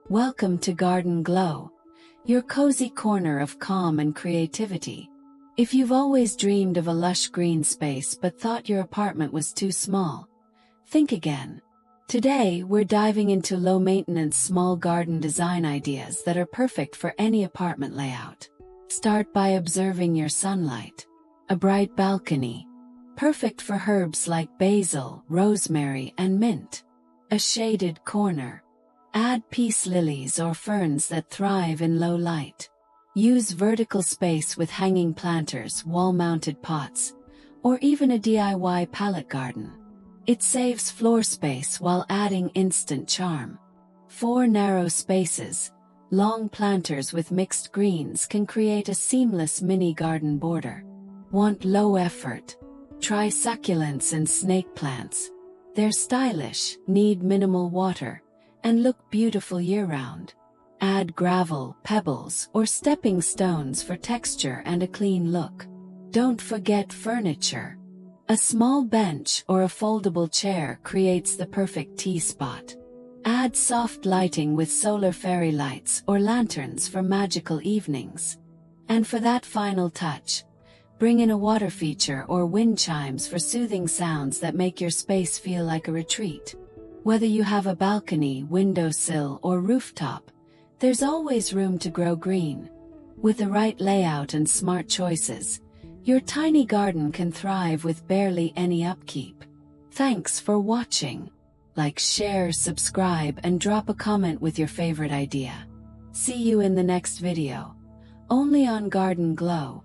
Welcome to Garden Glow, your cozy corner of calm and creativity. If you've always dreamed of a lush green space but thought your apartment was too small, think again. Today, we're diving into low-maintenance small garden design ideas that are perfect for any apartment layout. Start by observing your sunlight. A bright balcony, perfect for herbs like basil, rosemary, and mint. A shaded corner. Add peace lilies or ferns that thrive in low light. Use vertical space with hanging planters, wall-mounted pots, or even a DIY palette garden. It saves floor space while adding instant charm. 4 narrow spaces, long planters with mixed greens can create a seamless mini garden border. Want low effort? Try succulents and snake plants. They're stylish, need minimal water, and look beautiful year-round. Add gravel, pebbles, or stepping stones for texture and a clean look. Don't forget furniture. A small bench or a foldable chair creates the perfect tea spot. Add soft lighting with solar fairy lights or lanterns for magical evenings. And for that final touch, bring in a water feature or wind chimes for soothing sounds that make your space feel like a retreat. Whether you have a balcony, windowsill, or rooftop, there's always room to grow green. With the right layout and smart choices, your tiny garden can thrive with barely any upkeep. Thanks for watching. Like, share, subscribe, and drop a comment with your favorite idea. See you in the next video, only on Garden Glow.